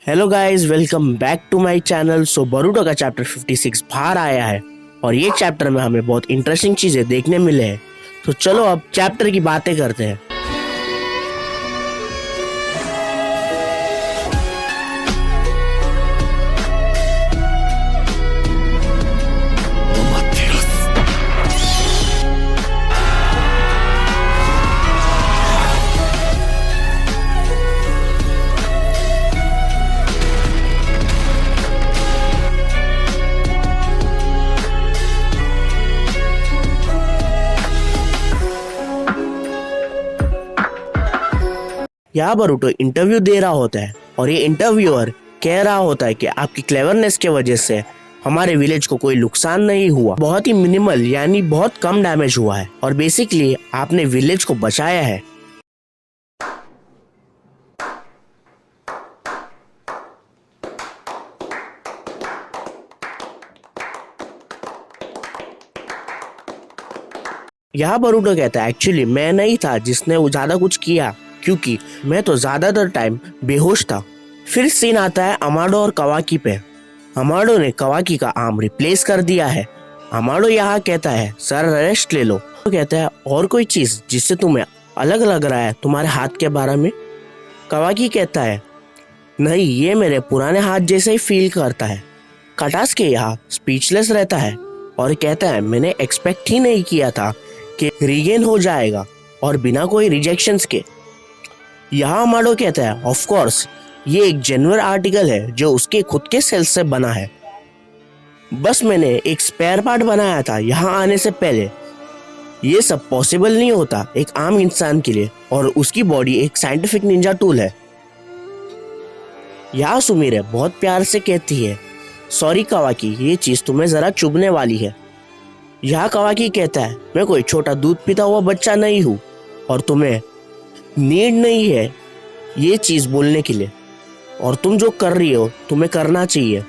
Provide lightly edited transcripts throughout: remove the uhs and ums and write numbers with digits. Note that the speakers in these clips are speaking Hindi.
Hello guys, welcome back to my channel. So Boruto का चैप्टर 56 बाहर आया है और ये चैप्टर में हमें बहुत इंटरेस्टिंग चीजें देखने मिले हैं। तो चलो अब चैप्टर की बातें करते हैं। यहाँ बोरुटो इंटरव्यू दे रहा होता है और ये इंटरव्यूअर कह रहा होता है कि आपकी क्लेवरनेस के वजह से हमारे विलेज को कोई नुकसान नहीं हुआ, बहुत ही मिनिमल यानी बहुत कम डैमेज हुआ है और बेसिकली आपने विलेज को बचाया है। यहाँ बोरुटो कहता है एक्चुअली मैं नहीं था जिसने ज्यादा कुछ किया, क्योंकि मैं तो ज्यादातर टाइम बेहोश था। फिर सीन आता है अमाडो और कवाकी पे। अमाडो ने कवाकी का आर्म रिप्लेस कर दिया है। अमाडो यहाँ कहता है सर रेस्ट ले लो। तो कहता है और कोई चीज जिससे तुम्हें अलग लग रहा है तुम्हारे हाथ के बारे में। कवाकी कहता है नहीं, ये मेरे पुराने हाथ जैसे ही फील करता है। कटास्के यहाँ स्पीचलेस रहता है और कहता है मैंने एक्सपेक्ट ही नहीं किया था कि रीगेन हो जाएगा और बिना कोई रिजेक्शंस के। यहाँ अमाडो कहता है ऑफ कोर्स ये एक जेन्युइन आर्टिकल है जो उसके खुद के सेल्स से बना है, बस मैंने एक स्पेयर पार्ट बनाया था यहाँ आने से पहले। ये सब पॉसिबल नहीं होता एक आम इंसान के लिए और उसकी बॉडी एक साइंटिफिक निंजा टूल है। यहाँ सुमिरे बहुत प्यार से कहती है सॉरी कवाकी, ये चीज तुम्हें जरा चुभने वाली है। यहाँ कवाकी कहता है मैं कोई छोटा दूध पीता हुआ बच्चा नहीं हूँ और तुम्हें नीड नहीं है ये चीज बोलने के लिए, और तुम जो कर रही हो तुम्हें करना चाहिए।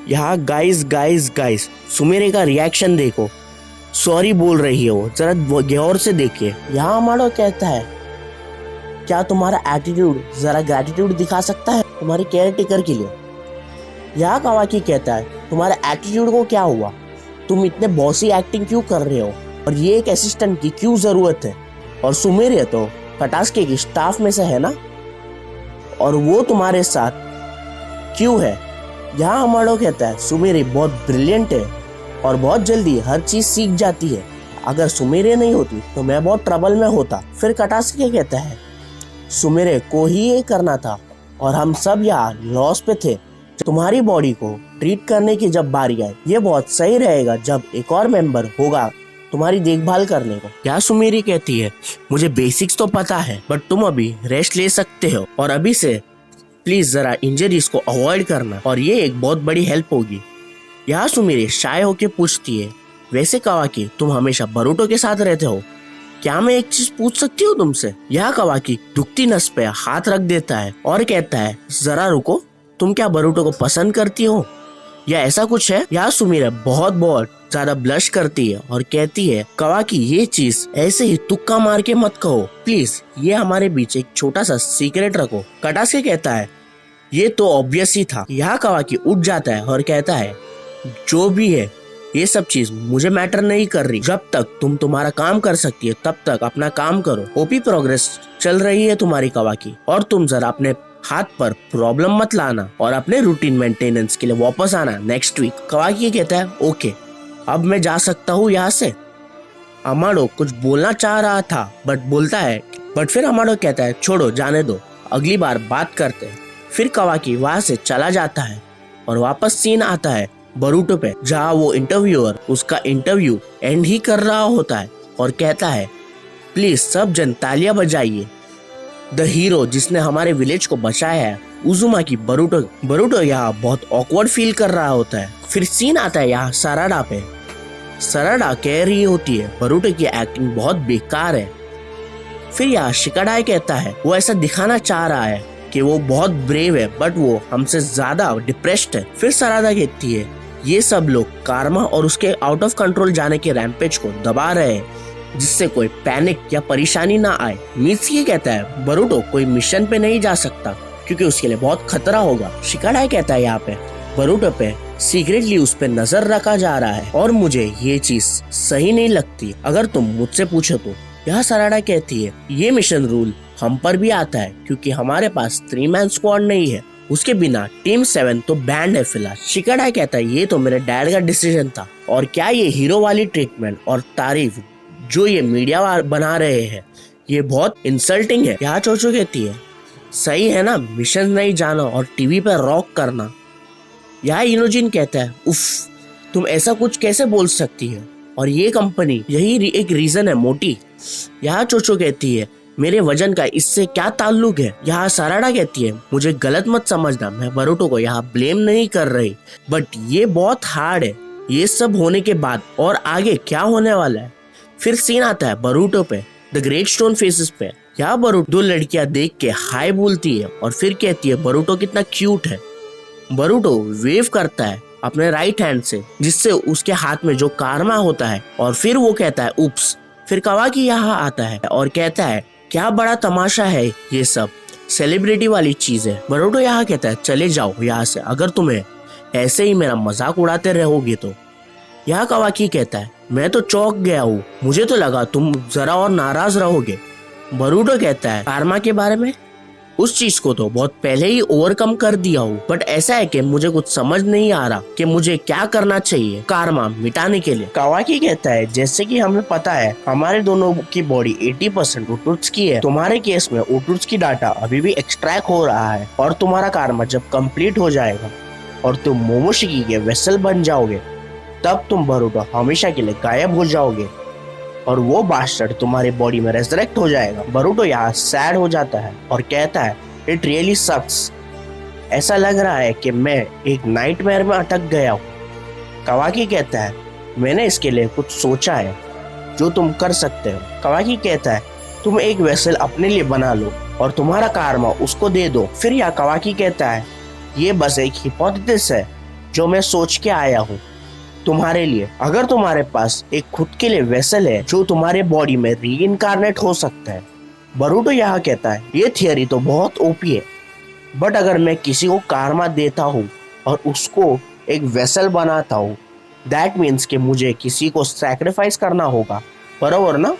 यहाँ गाइस सुमेरे का रिएक्शन देखो, सॉरी बोल रही है वो, जरा गौर से देखिए। यहाँ अमाडो कहता है क्या तुम्हारा एटीट्यूड जरा ग्रेटिट्यूड दिखा सकता है तुम्हारे केयर टेकर के लिए। यहाँ कवाकी कहता है तुम्हारे एटीट्यूड को क्या हुआ, तुम इतने बॉसी एक्टिंग क्यों कर रहे हो और ये एक असिस्टेंट की क्यों जरूरत है, और सुमेरे तो कटास्के की स्टाफ में से है ना, और वो तुम्हारे साथ क्यों है। यहाँ अमाडो कहता है सुमेरे बहुत ब्रिलियंट है और बहुत जल्दी हर चीज सीख जाती है, अगर सुमेरे नहीं होती तो मैं बहुत ट्रबल में होता। फिर कटास्के कहता है सुमेरे को ही ये करना था और हम सब यहाँ लॉस पे थे। तुम्हारी बॉडी को ट्रीट करने की जब बारी आए ये बहुत सही रहेगा जब एक और मेंबर होगा तुम्हारी देखभाल करने को। यहाँ सुमेरी कहती है मुझे बेसिक्स तो पता है बट तुम अभी रेस्ट ले सकते हो और अभी से प्लीज जरा इंजरीज को अवॉइड करना और ये एक बहुत बड़ी हेल्प होगी। यहाँ सुमेरी शाय होके पूछती है वैसे कवाकी तुम हमेशा बोरुटो के साथ रहते हो, क्या मैं एक चीज पूछ सकती हूँ तुमसे। यहाँ कवाकी दुखती नस पे हाथ रख देता है और कहता है जरा रुको, तुम क्या बोरुटो को पसंद करती हो या ऐसा कुछ है। यहाँ सुमेरा बहुत ज्यादा ब्लश करती है और कहती है कवाकी ये चीज ऐसे ही तुक्का मार के मत कहो प्लीज, ये हमारे बीच एक छोटा सा सीक्रेट रखो। कटास्के कहता है ये तो ऑब्वियस ही था। यहाँ कवाकी उठ जाता है और कहता है जो भी है ये सब चीज मुझे मैटर नहीं कर रही, जब तक तुम तुम्हारा काम कर सकती है तब तक अपना काम करो। ओपी प्रोग्रेस चल रही है तुम्हारी कवाकी, और तुम जरा अपने हाथ पर प्रॉब्लम मत लाना और अपने रूटीन मेंटेनेंस के लिए वापस आना नेक्स्ट वीक। कवाकी कहता है ओके, अब मैं जा सकता हूँ यहाँ से। अमाडो कुछ बोलना चाह रहा था बट फिर अमाडो कहता है छोड़ो जाने दो, अगली बार बात करते हैं। फिर कवाकी वहाँ से चला जाता है और वापस सीन आता है बोरुटो पे, जहाँ वो इंटरव्यूअर उसका इंटरव्यू एंड ही कर रहा होता है और कहता है प्लीज सब जन तालियां बजाइए, द हीरो जिसने हमारे विलेज को बचाया है उजुमाकी बोरुटो यहाँ बहुत ऑकवर्ड फील कर रहा होता है। फिर सीन आता है यहाँ सराडा पे। सराडा कह रही होती है बोरुटो की एक्टिंग बहुत बेकार है। फिर यहाँ शिकाडाई कहता है वो ऐसा दिखाना चाह रहा है कि वो बहुत ब्रेव है बट वो हमसे ज्यादा डिप्रेस्ड है। फिर सराडा कहती है ये सब लोग कारमा और उसके आउट ऑफ कंट्रोल जाने के रैम्पेज को दबा रहे हैं जिससे कोई पैनिक या परेशानी ना आए। मित्सुकी कहता है बोरुटो कोई मिशन पे नहीं जा सकता क्योंकि उसके लिए बहुत खतरा होगा। शिकाडाई कहता है यहाँ पे बरूटो पे सीक्रेटली उस पे नजर रखा जा रहा है और मुझे ये चीज सही नहीं लगती अगर तुम मुझसे पूछो तो। यहाँ सराडा कहती है ये मिशन रूल हम पर भी आता है क्योंकि हमारे पास 3 मैन स्क्वाड नहीं है, उसके बिना टीम 7 तो बैंड है फिलहाल। शिकाडाई कहता है ये तो मेरे डैड का डिसीजन था और क्या ये हीरो वाली ट्रीटमेंट और तारीफ जो ये मीडिया बना रहे हैं ये बहुत इंसल्टिंग है। यहाँ चोचो कहती है सही है ना, मिशन नहीं जाना और टीवी पर रॉक करना। यहाँ इनोजिन कहता है उफ तुम ऐसा कुछ कैसे बोल सकती है और ये कंपनी यही एक रीजन है मोटी। यहाँ चोचो कहती है मेरे वजन का इससे क्या ताल्लुक है। यहाँ सराडा कहती है मुझे गलत मत समझना, मैं बरूटो को यहाँ ब्लेम नहीं कर रही, बट ये बहुत हार्ड है ये सब होने के बाद और आगे क्या होने वाला है। फिर सीन आता है बरूटो पे द ग्रेट स्टोन फेसेस पे। यहाँ बरूटो 2 लड़कियां देख के हाय बोलती है और फिर कहती है बरूटो कितना क्यूट है। बरूटो वेव करता है अपने राइट हैंड से जिससे उसके हाथ में जो कारमा होता है और फिर वो कहता है उप्स। फिर कावाकी यहाँ आता है और कहता है क्या बड़ा तमाशा है ये सब, सेलिब्रिटी वाली चीज है। बरूटो यहाँ कहता है चले जाओ यहाँ से अगर तुम्हें ऐसे ही मेरा मजाक उड़ाते रहोगे तो। यहाँ कावाकी कहता है मैं तो चौंक गया हूँ, मुझे तो लगा तुम जरा और नाराज रहोगे। बरूटो कहता है कारमा के बारे में उस चीज को तो बहुत पहले ही ओवरकम कर दिया हूँ, बट ऐसा है कि मुझे कुछ समझ नहीं आ रहा कि मुझे क्या करना चाहिए कारमा मिटाने के लिए। कावाकी कहता है जैसे कि हमें पता है हमारे दोनों की बॉडी 80% ओटुट्स की है, तुम्हारे केस में ओटुट्स की डाटा अभी भी एक्सट्रैक्ट हो रहा है और तुम्हारा कारमा जब कंप्लीट हो जाएगा और तुम मोमोशिकी के वेसल बन जाओगे तब तुम बरूटो हमेशा के लिए गायब हो जाओगे और वो बास्टर्ड तुम्हारी बॉडी में रेजरेक्ट हो जाएगा। बरूटो यहाँ सैड हो जाता है और कहता है इट रियली सक्स, ऐसा लग रहा है कि मैं एक नाइटमेयर में अटक गया हूँ। कावाकी कहता है मैंने इसके लिए कुछ सोचा है जो तुम कर सकते हो। कावाकी कहता है तुम एक वेसल अपने लिए बना लो और तुम्हारा कारमा उसको दे दो। फिर यहाँ कावाकी कहता है ये बस एक हिपोथेसिस है जो मैं सोच के आया हूँ तुम्हारे लिए। अगर तुम्हारे पास एक खुद के लिए वेसल है जो तुम्हारे बॉडी में रीइनकार्नेट हो सकता है। बरूटो यहाँ कहता है ये थियरी तो बहुत ओपी है, बट अगर मैं किसी को कारमा देता हूँ और उसको एक वेसल बनाता हूँ दैट मीन्स कि मुझे किसी को सैक्रिफाइस करना होगा, बरोबर ना,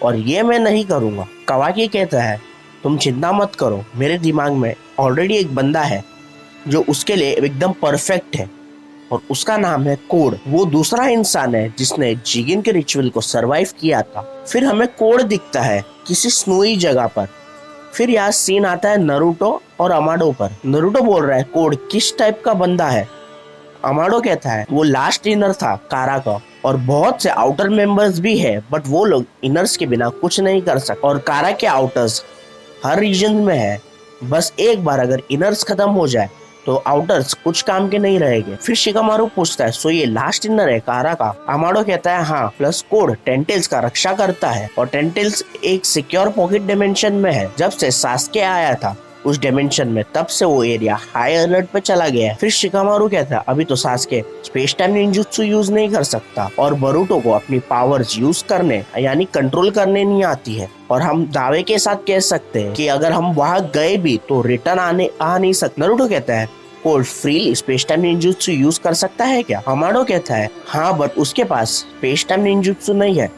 और ये मैं नहीं करूँगा। कावाकी कहता है तुम चिंता मत करो, मेरे दिमाग में ऑलरेडी एक बंदा है जो उसके लिए एकदम परफेक्ट है और उसका नाम है कोड। वो दूसरा इंसान है जिसने जिगिन के रिचुअल को सरवाइव किया था। फिर हमें कोड दिखता है किसी स्नोई जगह पर। फिर यहाँ सीन आता है नरूटो और अमाडो पर। नरूटो बोल रहा है कोड किस टाइप का बंदा है। अमाडो कहता है वो लास्ट इनर था कारा का और बहुत से आउटर मेंबर्स भी है, बट वो लोग इनर्स के बिना कुछ नहीं कर सकते और कारा के आउटर्स हर रीजन में है। बस एक बार अगर इनर्स खत्म हो जाए तो आउटर्स कुछ काम के नहीं रहेंगे। फिर शिकामारू पूछता है सो ये लास्ट इनर है कारा का। अमाडो कहता है हाँ, प्लस कोड टेंटेल्स का रक्षा करता है और टेंटेल्स एक सिक्योर पॉकेट डायमेंशन में है। जब से सास्के आया था उस डायमेंशन में तब से वो एरिया हाई अलर्ट पे चला गया है। फिर शिकामारू कहता है अभी तो Sasuke space time ninjutsu use नहीं कर सकता और बरूटो को अपनी पावर्स यूज करने यानी कंट्रोल करने नहीं आती है और हम दावे के साथ कह सकते हैं कि अगर हम वहां गए भी तो रिटर्न आ नहीं सकते। नरूटो कहता है code freely space time ninjutsu use कर सकता है क्या। अमाडो कहता है हाँ, बट उसके पास स्पेस टाइम निंजुत्सु नहीं है,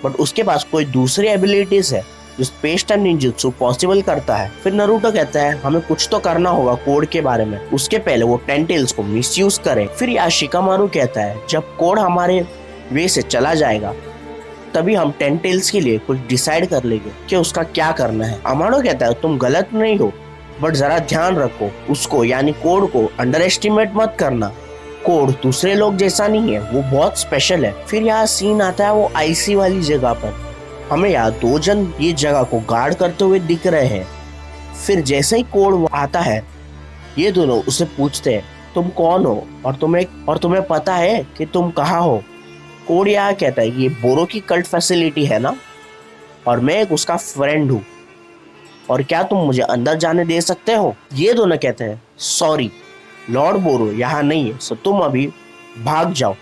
बट उसके पास कोई दूसरी एबिलिटीज है जो स्पेस टाइम निंजुत्सु पॉसिबल करता है। फिर नरूटो कहता है हमें कुछ तो करना होगा कोड के बारे में, उसके पहले वो टेंटेल्स को मिसयूज करे। फिर यहाँ शिकामारू कहता है जब कोड हमारे वे से चला जाएगा तभी हम टेंटेल्स के लिए कुछ डिसाइड कर लेंगे कि उसका क्या करना है। अमाडो कहता है तुम गलत नहीं हो, बट जरा ध्यान रखो उसको यानी कोड को अंडर एस्टिमेट मत करना। कोड दूसरे लोग जैसा नहीं है, वो बहुत स्पेशल है। फिर यहाँ सीन आता है वो आईसी वाली जगह पर। हमें यहाँ 2 जन ये जगह को गार्ड करते हुए दिख रहे हैं। फिर जैसे ही कोड आता है ये दोनों उसे पूछते हैं तुम कौन हो और तुम्हें पता है कि तुम कहाँ हो। कोड यहाँ कहता है ये बोरो की कल्ट फैसिलिटी है ना और मैं एक उसका फ्रेंड हूँ और क्या तुम मुझे अंदर जाने दे सकते हो। ये दोनों कहते हैं सॉरी लॉर्ड बोरो यहाँ नहीं है, सो तुम अभी भाग जाओ।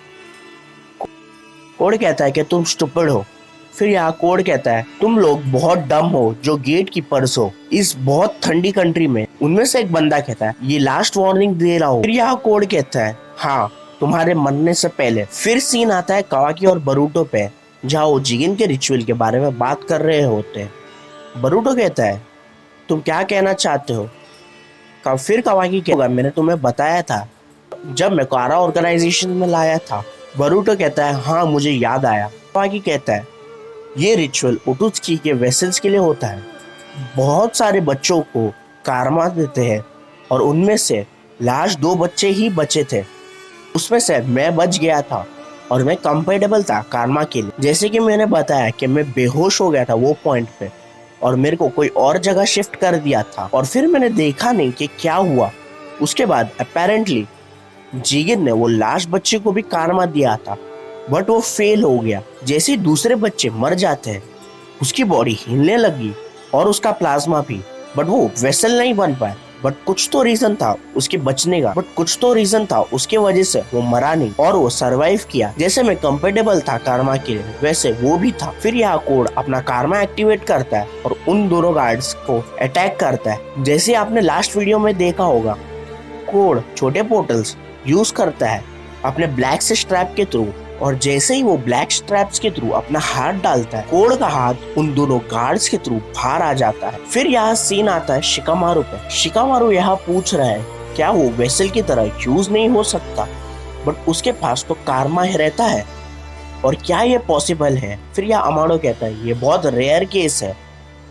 कोड कहता है कि तुम स्टूपिड हो, फिर यहाँ कोड कहता है तुम लोग बहुत डम हो जो गेट कीपर्स हो इस बहुत ठंडी कंट्री में। उनमें से एक बंदा कहता है ये लास्ट वार्निंग दे रहा हूँ। फिर यहाँ कोड कहता है हाँ तुम्हारे मरने से पहले। फिर सीन आता है कावाकी और बरूटो पे, जहाँ वो जिगिन के रिचुअल के बारे में बात कर रहे होते हैं। बरूटो कहता है तुम क्या कहना चाहते हो? फिर कावाकी कहता है मैंने तुम्हें बताया था जब मैं कारा ऑर्गेनाइजेशन में लाया था। बरूटो कहता है हाँ मुझे याद आया। कावाकी कहता है ये रिचुअल ओटुत्सुकी के वेसल्स के लिए होता है। बहुत सारे बच्चों को कारमा देते हैं और उनमें से लास्ट 2 बच्चे ही बचे थे। उसमें से मैं बच गया था और मैं कंपेटेबल था कारमा के लिए। जैसे कि मैंने बताया कि मैं बेहोश हो गया था वो पॉइंट पे और मेरे को कोई और जगह शिफ्ट कर दिया था और फिर मैंने देखा नहीं कि क्या हुआ। उसके बाद अपेरेंटली जिगिन ने वो लास्ट बच्चे को भी कारमा दिया था बट वो फेल हो गया। जैसे दूसरे बच्चे मर जाते हैं उसकी बॉडी हिलने लगी और उसका प्लाज्मा भी, बट वो वेसल नहीं बन पाया। बट कुछ तो रीजन था उसके बचने का, बट कुछ तो रीजन था उसके वजह से वो मरा नहीं और वो सरवाइव किया। जैसे मैं कंपेटेबल था कारमा के लिए वैसे वो भी था। फिर यहाँ कोड अपना कारमा एक्टिवेट करता है और उन दोनों गार्ड्स को अटैक करता है। जैसे आपने लास्ट वीडियो में देखा होगा कोड छोटे पोर्टल्स यूज करता है अपने ब्लैक से स्ट्रैप के थ्रू और जैसे ही वो ब्लैक स्ट्रैप्स के थ्रू अपना हाथ डालता है कोड का हाथ उन दोनों गार्ड्स के थ्रू बाहर आ जाता है। फिर यहाँ सीन आता है शिकामारू पे। शिकामारू यहाँ पूछ रहा है क्या वो वेसल की तरह यूज नहीं हो सकता, बट उसके पास तो कारमा ही रहता है और क्या ये पॉसिबल है? फिर यहाँ अमाडो कहता है ये बहुत रेयर केस है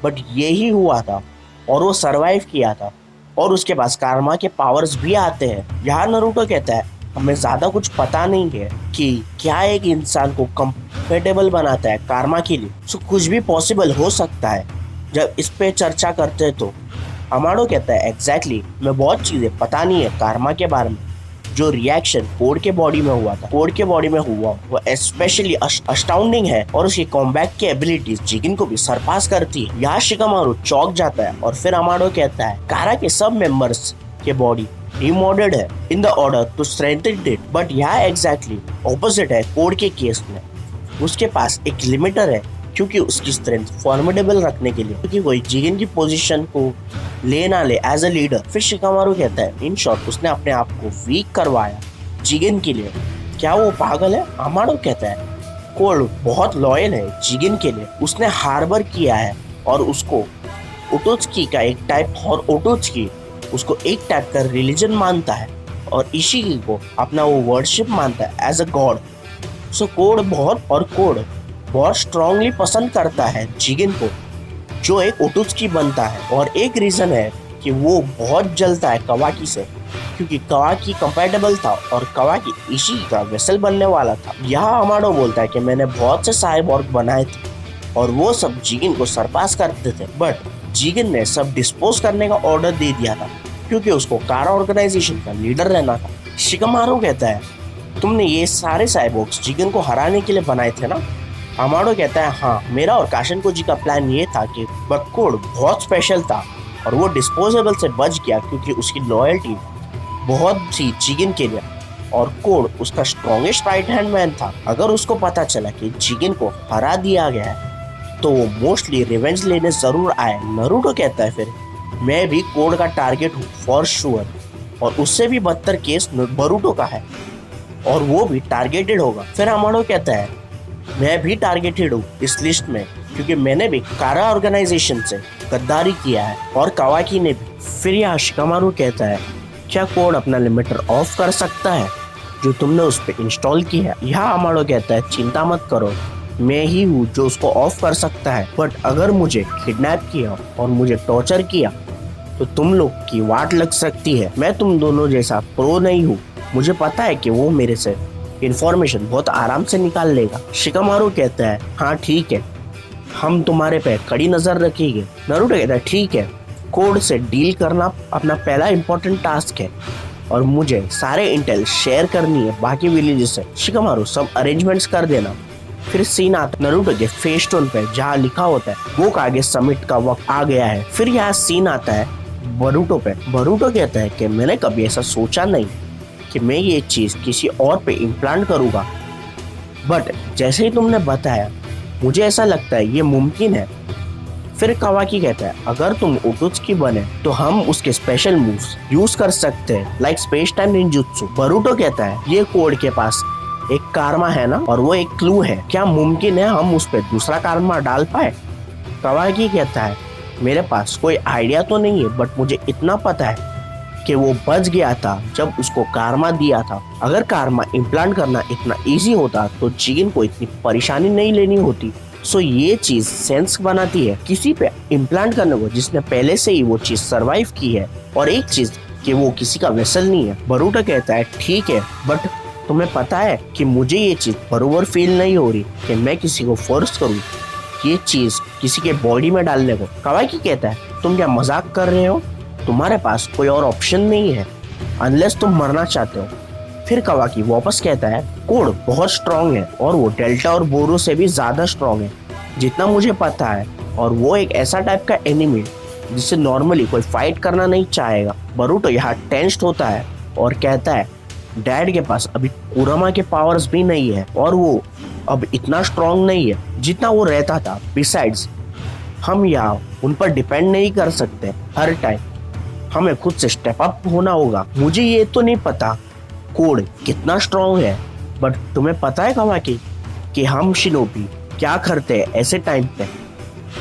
बट ये ही हुआ था और वो सरवाइव किया था और उसके पास कारमा के पावर्स भी आते हैं। यहाँ नारुतो कहता है हमें ज्यादा कुछ पता नहीं है कि क्या एक इंसान को कंफर्टेबल बनाता है कारमा के लिए। सो कुछ भी पॉसिबल हो सकता है जब इस पे चर्चा करते हैं तो। अमाडो कहता है एग्जैक्टली मैं बहुत चीजें पता नहीं है कारमा के बारे में। जो रिएक्शन कोड के बॉडी में हुआ था वो स्पेशली अस्टाउंडिंग है और उसकी कॉम्बैट की एबिलिटीज जिगिन को भी सरपास करती है। यहाँ शिकामारू चौंक जाता है और फिर अमाडो कहता है कारा के सब मेंबर्स के बॉडी रिमॉडेल्ड है in the order to strengthen it, but यहाँ एग्जैक्टली ऑपोजिट है कोड के केस में। उसके पास एक लिमिटर है क्योंकि उसकी स्ट्रेंथ फॉर्मिडेबल रखने के लिए, क्योंकि कोई जिगिन की पोजीशन को ले ना ले एज अ लीडर। फिर शिकामारू कहता है इन शॉर्ट उसने अपने आप को वीक करवाया जिगिन के लिए। क्या वो पागल है? अमाडो कहता है कोड बहुत लॉयल है जिगिन के लिए, उसने हार्बर किया है और उसको ओटोत्सुकी का एक टाइप और ओटोत्सुकी उसको एक टाइप का रिलीजन मानता है और इशिगी को अपना वो वर्शिप मानता है as a god. So Code बहुत स्ट्रांगली पसंद करता है जिगिन को जो एक ओटोत्सुकी बनता है। और एक रीजन है कि वो बहुत जलता है कावाकी से क्योंकि कावाकी कंपैटिबल था और कावाकी इशिगी का वेसल बनने वाला था। यहाँ अमाडो बोलता है कि मैंने बहुत से साइबॉर्ग बनाए थे और वो सब जिगिन को सरपास करते थे, बट जिगिन ने सब डिस्पोज करने का ऑर्डर दे दिया था क्योंकि उसको कारा ऑर्गेनाइजेशन का लीडर रहना था। शिकामारू कहता है तुमने ये सारे साइबॉर्ग्स जिगिन को हराने के लिए बनाए थे ना? अमाडो कहता है हाँ मेरा और काशनको जी का प्लान ये था कि बट कोड बहुत स्पेशल था और वो डिस्पोजेबल से बच गया क्योंकि उसकी लॉयल्टी बहुत थी जिगिन के लिए और कोड उसका स्ट्रॉन्गेस्ट राइट हैंड मैन था। अगर उसको पता चला कि जिगिन को हरा दिया गया है तो वो मोस्टली रिवेंज लेने जरूर आए। नारुतो कहता है फिर मैं भी कोड का टारगेट हूँ फॉर श्योर और उससे भी बदतर केस बरूटो का है और वो भी टारगेटेड होगा। फिर अमाडो कहता है मैं भी टारगेटेड हूँ इस लिस्ट में क्योंकि मैंने भी कारा ऑर्गेनाइजेशन से गद्दारी किया है और कावाकी ने भी। फिर यहाँ शिकामारू कहता है क्या कोड अपना लिमिटर ऑफ कर सकता है जो तुमने उस पर इंस्टॉल किया है? यहाँ अमाडो कहता है चिंता मत करो मैं ही हूँ जो उसको ऑफ कर सकता है, बट अगर मुझे किडनैप किया और मुझे टॉर्चर किया तो तुम लोग की वाट लग सकती है। मैं तुम दोनों जैसा प्रो नहीं हूँ, मुझे पता है कि वो मेरे से इंफॉर्मेशन बहुत आराम से निकाल लेगा। शिकामारू कहता है हाँ ठीक है हम तुम्हारे पे कड़ी नजर रखेंगे। नारुतो कहता है ठीक है कोड से डील करना अपना पहला इम्पोर्टेंट टास्क है और मुझे सारे इंटेल शेयर करनी है बाकी विलेजेस से। शिकामारू सब अरेंजमेंट्स कर देना। फिर सीन आता नारुतो के फेस स्टोन पे जहाँ लिखा होता है वो कागे समिट का वक्त आ गया है। फिर यहाँ सीन आता है बरूटो पे। बरूटो कहता है कि मैंने कभी ऐसा सोचा नहीं कि मैं ये चीज किसी और पे इम्प्लांट करूंगा, बट जैसे ही तुमने बताया मुझे ऐसा लगता है ये मुमकिन है। फिर कावाकी कहता है अगर तुम ओटोत्सुकी बने तो हम उसके स्पेशल मूव्स यूज कर सकते हैं, लाइक स्पेस टाइम निंजुत्सु। बरूटो कहता है ये कोड के पास एक कारमा है ना, और वो एक क्लू है, क्या मुमकिन है हम उस पर दूसरा कारमा डाल पाए? कावाकी कहता है मेरे पास कोई आइडिया तो नहीं है, बट मुझे इतना पता है कि वो बच गया था जब उसको कारमा दिया था। अगर कारमा इम्प्लांट करना इतना इजी होता तो जिगिन को इतनी परेशानी नहीं लेनी होती। सो ये चीज सेंस बनाती है किसी पे इम्प्लांट करने को जिसने पहले से ही वो चीज सरवाइव की है, और एक चीज कि वो किसी का वेसल नहीं है। बरूटो कहता है ठीक है, बट तुम्हें पता है कि मुझे ये चीज बरोबर फील नहीं हो रही कि मैं किसी को फोर्स करूँ ये चीज किसी के बॉडी में डालने को। कावाकी कहता है तुम क्या मजाक कर रहे हो? तुम्हारे पास कोई और ऑप्शन नहीं है अनलेस तुम मरना चाहते हो। फिर कावाकी वापस कहता है कोड बहुत स्ट्रांग है और वो डेल्टा और बोरो से भी ज्यादा स्ट्रांग है जितना मुझे पता है, और वो एक ऐसा टाइप का एनिमी जिससे नॉर्मली कोई फाइट करना नहीं चाहेगा। बरूटो यहाँ टेंस्ड होता है और कहता है डैड के पास अभी कुरामा के पावर्स भी नहीं है और वो अब इतना स्ट्रांग नहीं है जितना वो रहता था। बिसाइड्स हम यहाँ उन पर डिपेंड नहीं कर सकते हर टाइम, हमें खुद से स्टेप अप होना होगा। मुझे ये तो नहीं पता कोड कितना स्ट्रांग है, बट तुम्हें पता है कावाकी कि हम शिनोबी क्या करते हैं ऐसे टाइम पे?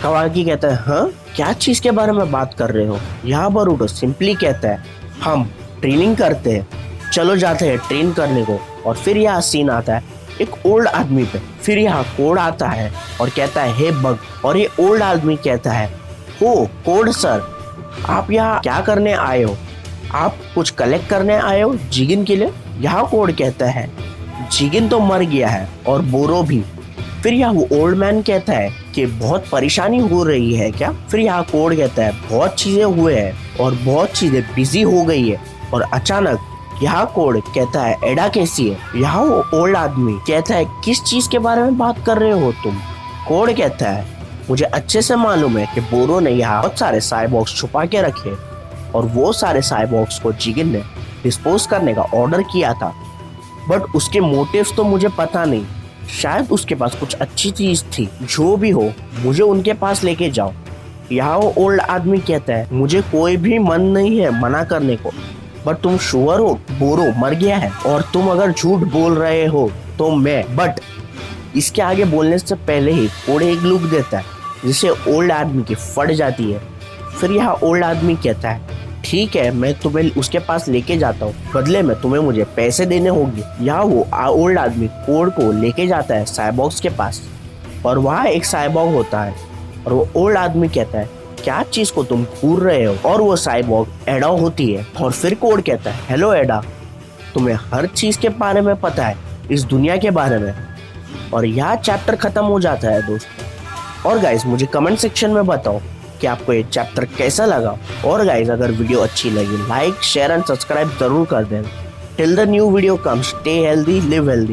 कावाकी कहता है हाँ क्या चीज के बारे में बात कर रहे हो? यहाँ बरूटो सिंपली कहता है हम ट्रेनिंग करते हैं, चलो जाते हैं ट्रेन करने को। और फिर यहाँ सीन आता है एक ओल्ड आदमी पे। फिर यहाँ कोड आता है और कहता है हे बग, और ये ओल्ड आदमी कहता है हो कोड सर आप यहाँ क्या करने आए हो? आप कुछ कलेक्ट करने आए हो जिगिन के लिए? यहाँ कोड कहता है जिगिन तो मर गया है और बोरो भी। फिर यहाँ वो ओल्ड मैन कहता है कि बहुत परेशानी हो रही है क्या? फिर यहाँ कोड कहता है बहुत चीजें हुए हैं और बहुत चीजें बिजी हो गई है। और अचानक यहाँ कोड कहता है एडा कैसी है? यहाँ वो ओल्ड आदमी कहता है किस चीज के बारे में बात कर रहे हो तुम? कोड कहता है मुझे अच्छे से मालूम है कि बोरो ने यहाँ बहुत सारे साइबॉक्स छुपा के रखे और वो सारे साइबॉक्स को जिगिन ने डिस्पोज करने का ऑर्डर किया था, बट उसके मोटिव्स तो मुझे पता नहीं। शायद उसके पास कुछ अच्छी चीज थी। जो भी हो मुझे उनके पास लेके जाओ। यहाँ वो ओल्ड आदमी कहता है मुझे कोई भी मन नहीं है मना करने को, बट तुम श्योर हो बोरो मर गया है? और तुम अगर झूठ बोल रहे हो तो मैं, बट इसके आगे बोलने से पहले ही कोड एक लुक देता है जिसे ओल्ड आदमी की फट जाती है। फिर यहाँ ओल्ड आदमी कहता है ठीक है मैं तुम्हें उसके पास लेके जाता हूँ, बदले में तुम्हें मुझे पैसे देने होंगे। यहाँ वो ओल्ड आदमी कोड को लेके जाता है साइबॉक्स के पास, और वहाँ एक साइबॉग होता है और वो ओल्ड आदमी कहता है क्या चीज को तुम घूर रहे हो? और वो साइबॉग एडा होती है। और फिर कोड कहता है हेलो एडा, तुम्हें हर चीज के बारे में पता है इस दुनिया के बारे में। और यहाँ चैप्टर खत्म हो जाता है दोस्तों। और गाइज मुझे कमेंट सेक्शन में बताओ कि आपको ये चैप्टर कैसा लगा। और गाइज अगर वीडियो अच्छी लगी लाइक शेयर एंड सब्सक्राइब जरूर कर देना। Till the new video comes, stay healthy live healthy.